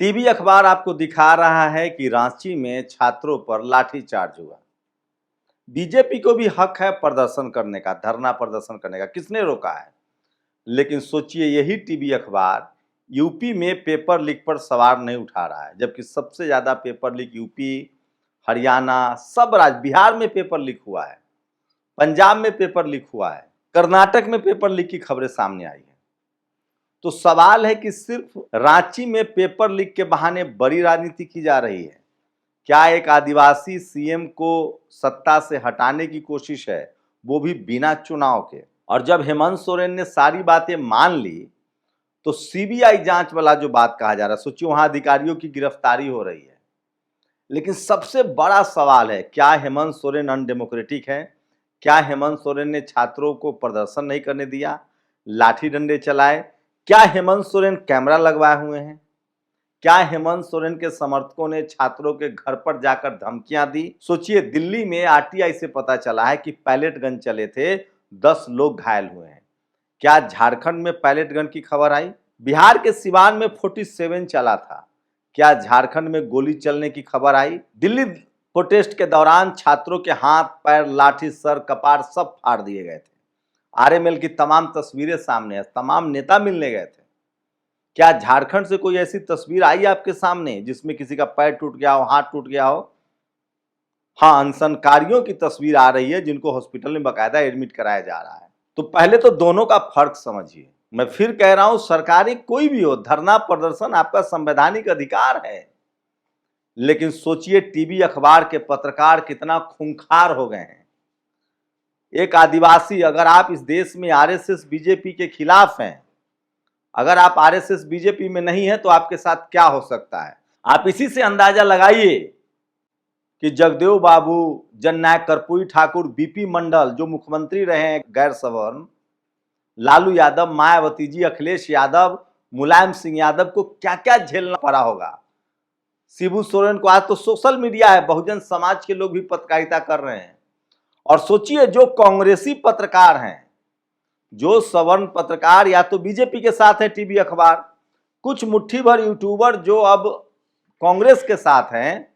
TV अखबार आपको दिखा रहा है कि रांची में छात्रों पर लाठीचार्ज हुआ। बीजेपी को भी हक है प्रदर्शन करने का, धरना प्रदर्शन करने का, किसने रोका है? लेकिन सोचिए यही टीवी अखबार यूपी में पेपर लीक पर सवाल नहीं उठा रहा है, जबकि सबसे ज्यादा पेपर लीक यूपी, हरियाणा, सब राज्य, बिहार में पेपर लीक हुआ है, पंजाब में पेपर लीक हुआ है, कर्नाटक में पेपर लीक की खबरें सामने आई है। तो सवाल है कि सिर्फ रांची में पेपर लीक के बहाने बड़ी राजनीति की जा रही है। क्या एक आदिवासी सीएम को सत्ता से हटाने की कोशिश है, वो भी बिना चुनाव के? और जब हेमंत सोरेन ने सारी बातें मान ली तो सीबीआई जांच वाला जो बात कहा जा रहा है, सोचिए वहां अधिकारियों की गिरफ्तारी हो रही है। लेकिन सबसे बड़ा सवाल है, क्या हेमंत सोरेन अनडेमोक्रेटिक है? क्या हेमंत सोरेन ने छात्रों को प्रदर्शन नहीं करने दिया, लाठी डंडे चलाए? क्या हेमंत सोरेन कैमरा लगवाए हुए हैं? क्या हेमंत सोरेन के समर्थकों ने छात्रों के घर पर जाकर धमकियां दी? सोचिए दिल्ली में आरटीआई से पता चला है कि पैलेट गन चले थे, 10 लोग घायल हुए हैं। क्या झारखंड में पैलेट गन की खबर आई? बिहार के सिवान में 47 चला था। क्या झारखंड में गोली चलने की खबर आई? दिल्ली प्रोटेस्ट के दौरान छात्रों के हाथ, पैर, लाठी, सर, कपार सब फाड़ दिए गए थे। आरएमएल की तमाम तस्वीरें सामने है, तमाम नेता मिलने गए थे। क्या झारखंड से कोई ऐसी तस्वीर आई आपके सामने जिसमें किसी का पैर टूट गया हो, हाथ टूट गया हो? हाँ, अनशनकारियों की तस्वीर आ रही है जिनको हॉस्पिटल में बाकायदा एडमिट कराया जा रहा है। तो पहले तो दोनों का फर्क समझिए। मैं फिर कह रहा हूं, सरकारी कोई भी हो, धरना प्रदर्शन आपका संवैधानिक अधिकार है। लेकिन सोचिए टीवी अखबार के पत्रकार कितना खूंखार हो गए हैं। एक आदिवासी, अगर आप इस देश में आरएसएस बीजेपी के खिलाफ हैं, अगर आप आरएसएस बीजेपी में नहीं है तो आपके साथ क्या हो सकता है? आप इसी से अंदाजा लगाइए कि जगदेव बाबू, जननायक कर्पूरी ठाकुर, बीपी मंडल जो मुख्यमंत्री रहे हैं गैर सवर्ण, लालू यादव, मायावती जी, अखिलेश यादव, मुलायम सिंह यादव को क्या क्या झेलना पड़ा होगा। शिबू सोरेन को आज तो सोशल मीडिया है, बहुजन समाज के लोग भी पत्रकारिता कर रहे हैं। और सोचिए जो कांग्रेसी पत्रकार हैं, जो सवर्ण पत्रकार या तो बीजेपी के साथ है टीवी अखबार, कुछ मुट्ठी भर यूट्यूबर जो अब कांग्रेस के साथ हैं,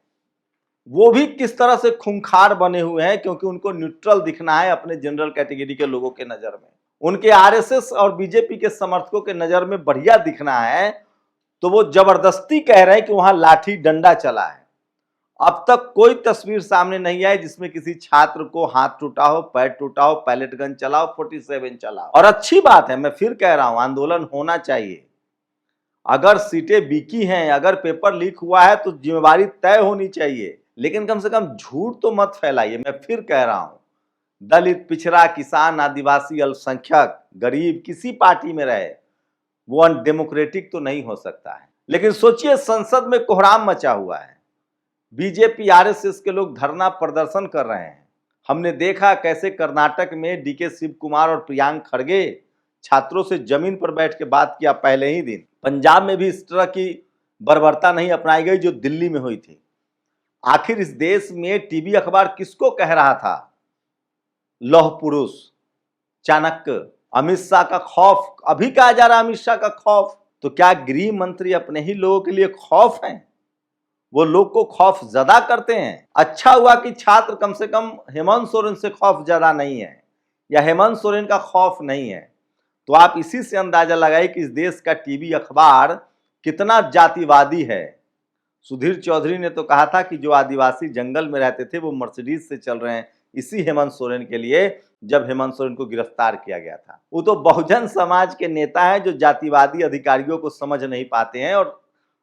वो भी किस तरह से खूंखार बने हुए हैं, क्योंकि उनको न्यूट्रल दिखना है अपने जनरल कैटेगरी के लोगों के नजर में। उनके आरएसएस और बीजेपी के समर्थकों के नजर में बढ़िया दिखना है, तो वो जबरदस्ती कह रहे हैं कि वहां लाठी डंडा चला है। अब तक कोई तस्वीर सामने नहीं आई जिसमें किसी छात्र को हाथ टूटा हो, पैर टूटा हो, पैलेट गन चला हो, 47 चला हो। और अच्छी बात है, मैं फिर कह रहा हूं, आंदोलन होना चाहिए। अगर सीटें बिकी हैं, अगर पेपर लीक हुआ है तो जिम्मेवारी तय होनी चाहिए, लेकिन कम से कम झूठ तो मत फैलाइए। मैं फिर कह रहा हूं, दलित, पिछड़ा, किसान, आदिवासी, अल्पसंख्यक, गरीब किसी पार्टी में रहे, वो अनडेमोक्रेटिक तो नहीं हो सकता है। लेकिन सोचिए संसद में कोहराम मचा हुआ है, बीजेपी आरएसएस के लोग धरना प्रदर्शन कर रहे हैं। हमने देखा कैसे कर्नाटक में डीके शिव कुमार और प्रियांक खड़गे छात्रों से जमीन पर बैठ के बात किया पहले ही दिन। पंजाब में भी इस तरह की बर्बरता नहीं अपनाई गई जो दिल्ली में हुई थी। आखिर इस देश में टीवी अखबार किसको कह रहा था लौह पुरुष, चाणक्य? अमित शाह का खौफ अभी कहा जा रहा है, अमित शाह का खौफ। तो क्या गृह मंत्री अपने ही लोगों के लिए खौफ हैं? वो लोग को खौफ ज्यादा करते हैं। अच्छा हुआ कि छात्र कम से कम हेमंत सोरेन से खौफ ज्यादा नहीं है, या हेमंत सोरेन का खौफ नहीं है। तो आप इसी से अंदाजा लगाइए कि इस देश का टीवी अखबार कितना जातिवादी है। सुधीर चौधरी ने तो कहा था कि जो आदिवासी जंगल में रहते थे वो मर्सिडीज से चल रहे हैं इसी हेमंत सोरेन के लिए, जब हेमंत सोरेन को गिरफ्तार किया गया था। वो तो बहुजन समाज के नेता हैं जो जातिवादी अधिकारियों को समझ नहीं पाते हैं और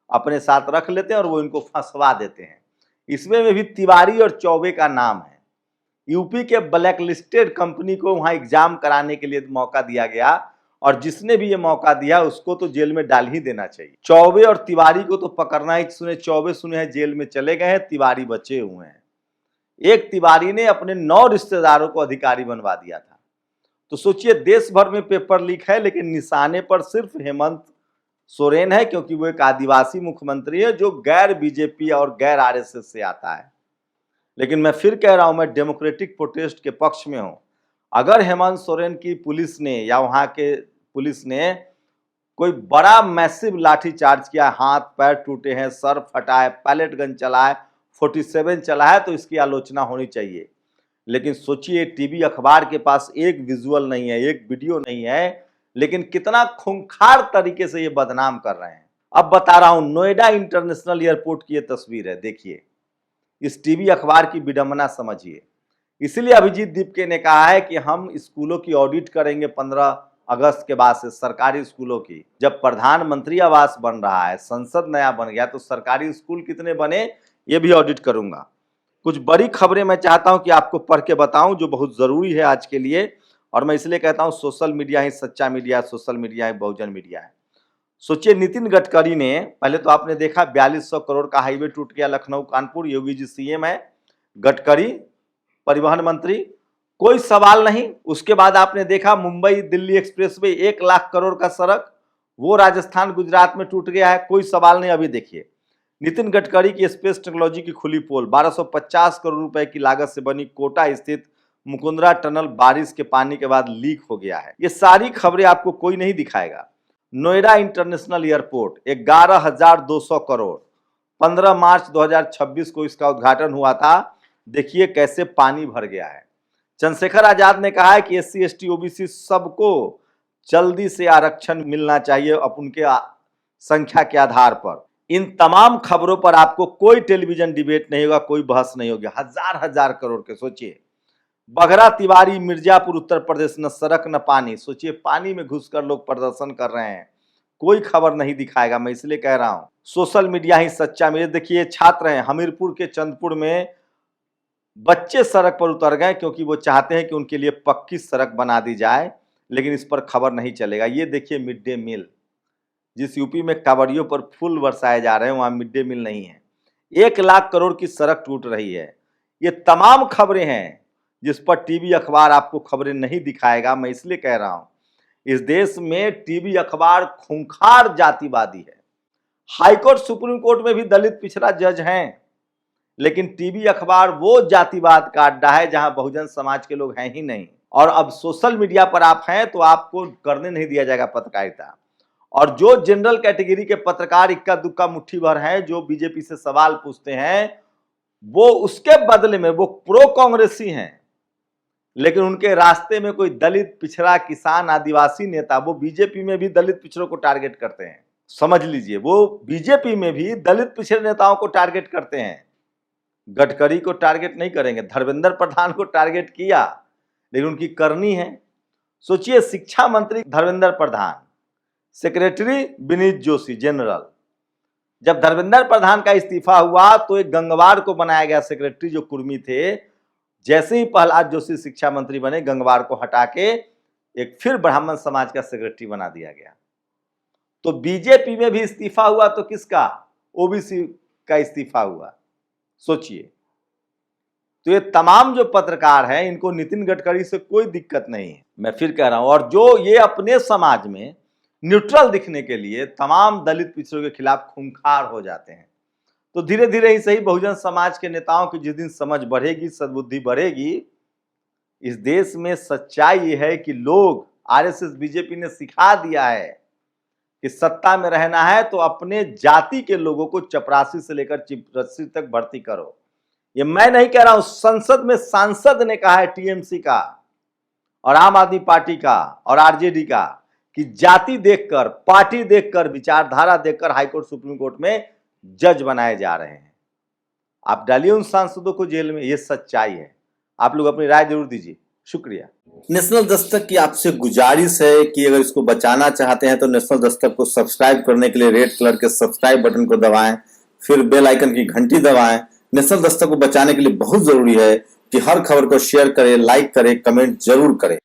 अपने साथ रख लेते हैं और वो इनको फंसवा देते हैं। इसमें भी तिवारी और चौबे का नाम है। यूपी के ब्लैक लिस्टेड कंपनी को वहां एग्जाम कराने के लिए मौका दिया गया, और जिसने भी ये मौका दिया उसको तो जेल में डाल ही देना चाहिए। चौबे और तिवारी को तो पकड़ना ही, सुने चौबे सुने हैं जेल में चले गए हैं, तिवारी बचे हुए हैं। एक तिवारी ने अपने 9 रिश्तेदारों को अधिकारी बनवा दिया था। तो सोचिए देश भर में पेपर लीक है, लेकिन निशाने पर सिर्फ हेमंत सोरेन है, क्योंकि वो एक आदिवासी मुख्यमंत्री है जो गैर बीजेपी और गैर आरएसएस से आता है। लेकिन मैं फिर कह रहा हूं, मैं डेमोक्रेटिक प्रोटेस्ट के पक्ष में हूं। अगर हेमंत सोरेन की पुलिस ने या वहां के पुलिस ने कोई बड़ा मैसिव लाठीचार्ज किया, हाथ पैर टूटे हैं, सर फटा है, पैलेट गन चला है, 47 चला है, तो इसकी आलोचना होनी चाहिए। लेकिन सोचिए टीवी अखबार के पास एक विजुअल नहीं है, एक वीडियो नहीं है, लेकिन कितना खूंखार तरीके से ये बदनाम कर रहे हैं। अब बता रहा हूं, नोएडा इंटरनेशनल एयरपोर्ट की ये तस्वीर है, देखिए इस टीवी अखबार की विडंबना समझिए। इसलिए अभिजीत दीपके ने कहा है कि हम स्कूलों की ऑडिट करेंगे 15 अगस्त के बाद से, सरकारी स्कूलों की। जब प्रधानमंत्री आवास बन रहा है, संसद नया बन गया, तो सरकारी स्कूल कितने बने ये भी ऑडिट करूंगा। कुछ बड़ी खबरें मैं चाहता हूं कि आपको पढ़ के बताऊं, जो बहुत जरूरी है आज के लिए, और मैं इसलिए कहता हूं सोशल मीडिया ही सच्चा मीडिया, सोशल मीडिया ही बहुजन मीडिया है। सोचिए नितिन गडकरी ने, पहले तो आपने देखा 4200 करोड़ का हाईवे टूट गया लखनऊ कानपुर, योगी जी सीएम है, गडकरी परिवहन मंत्री, कोई सवाल नहीं। उसके बाद आपने देखा मुंबई दिल्ली एक्सप्रेसवे 1 लाख करोड़ का सड़क, वो राजस्थान गुजरात में टूट गया है, कोई सवाल नहीं। अभी देखिए नितिन गडकरी की स्पेस टेक्नोलॉजी की खुली पोल, 1250 करोड़ रुपए की लागत से बनी कोटा स्थित मुकुंदरा टनल बारिश के पानी के बाद लीक हो गया है। ये सारी खबरें आपको कोई नहीं दिखाएगा। नोएडा इंटरनेशनल एयरपोर्ट 11,200 करोड़, 15 मार्च 2026 को इसका उद्घाटन हुआ था। देखिए कैसे पानी भर गया है। चंद्रशेखर आजाद ने कहा है कि SC ST OBC सबको जल्दी से आरक्षण मिलना चाहिए उनके संख्या के आधार पर। इन तमाम खबरों पर आपको कोई टेलीविजन डिबेट नहीं होगा, कोई बहस नहीं होगी। हजार हजार करोड़ के, सोचिए बघरा तिवारी मिर्जापुर उत्तर प्रदेश, न सड़क न पानी। सोचिए पानी में घुसकर लोग प्रदर्शन कर रहे हैं, कोई खबर नहीं दिखाएगा। मैं इसलिए कह रहा हूं सोशल मीडिया ही सच्चा मीडिया। देखिए छात्र हैं हमीरपुर के चंदपुर में, बच्चे सड़क पर उतर गए क्योंकि वो चाहते हैं कि उनके लिए पक्की सड़क बना दी जाए, लेकिन इस पर खबर नहीं चलेगा। ये देखिए मिड डे मील, जिस यूपी में कांवड़ियों पर फूल बरसाए जा रहे हैं वहां मिड डे मील नहीं है। 1 लाख करोड़ की सड़क टूट रही है। ये तमाम खबरें हैं जिस पर टीवी अखबार आपको खबरें नहीं दिखाएगा। मैं इसलिए कह रहा हूं इस देश में टीवी अखबार खूंखार जातिवादी है। हाईकोर्ट सुप्रीम कोर्ट में भी दलित पिछड़ा जज हैं, लेकिन टीवी अखबार वो जातिवाद का अड्डा है जहां बहुजन समाज के लोग हैं ही नहीं। और अब सोशल मीडिया पर आप हैं तो आपको करने नहीं दिया जाएगा पत्रकारिता। और जो जनरल कैटेगरी के पत्रकार इक्का दुक्का मुट्ठी भर हैं जो बीजेपी से सवाल पूछते हैं, वो उसके बदले में वो प्रो कांग्रेसी हैं, लेकिन उनके रास्ते में कोई दलित पिछड़ा किसान आदिवासी नेता, वो बीजेपी में भी दलित पिछड़ों को टारगेट करते हैं। समझ लीजिए वो बीजेपी में भी दलित पिछड़े नेताओं को टारगेट करते हैं। गडकरी को टारगेट नहीं करेंगे, धर्मेंद्र प्रधान को टारगेट किया, लेकिन उनकी करनी है। सोचिए शिक्षा मंत्री धर्मेंद्र प्रधान, सेक्रेटरी विनीत जोशी जनरल। जब धर्मेंद्र प्रधान का इस्तीफा हुआ तो एक गंगवार को बनाया गया सेक्रेटरी जो कुर्मी थे। जैसे ही प्रहलाद जोशी शिक्षा मंत्री बने, गंगवार को हटा के एक फिर ब्राह्मण समाज का सेक्रेटरी बना दिया गया। तो बीजेपी में भी इस्तीफा हुआ तो किसका? ओबीसी का इस्तीफा हुआ। सोचिए, तो ये तमाम जो पत्रकार हैं इनको नितिन गडकरी से कोई दिक्कत नहीं है। मैं फिर कह रहा हूं, और जो ये अपने समाज में न्यूट्रल दिखने के लिए तमाम दलित पिछड़ों के खिलाफ खूंखार हो जाते हैं, तो धीरे धीरे ही सही बहुजन समाज के नेताओं की जिस दिन समझ बढ़ेगी, सद्बुद्धि बढ़ेगी, इस देश में सच्चाई ये है कि लोग, आरएसएस बीजेपी ने सिखा दिया है कि सत्ता में रहना है तो अपने जाति के लोगों को चपरासी से लेकर चिपरासी तक भर्ती करो। ये मैं नहीं कह रहा हूं, संसद में सांसद ने कहा है टीएमसी का और आम आदमी पार्टी का और आरजेडी का कि जाति देखकर, पार्टी देखकर, विचारधारा देखकर हाईकोर्ट सुप्रीम कोर्ट में जज बनाए जा रहे हैं। आप डालिए उन सांसदों को जेल में, ये सच्चाई है। आप लोग अपनी राय जरूर दीजिए। शुक्रिया। नेशनल दस्तक की आपसे गुजारिश है कि अगर इसको बचाना चाहते हैं तो नेशनल दस्तक को सब्सक्राइब करने के लिए रेड कलर के सब्सक्राइब बटन को दबाएं, फिर बेल आइकन की घंटी दबाएं। नेशनल दस्तक को बचाने के लिए बहुत जरूरी है कि हर खबर को शेयर करें, लाइक करें, कमेंट जरूर करें।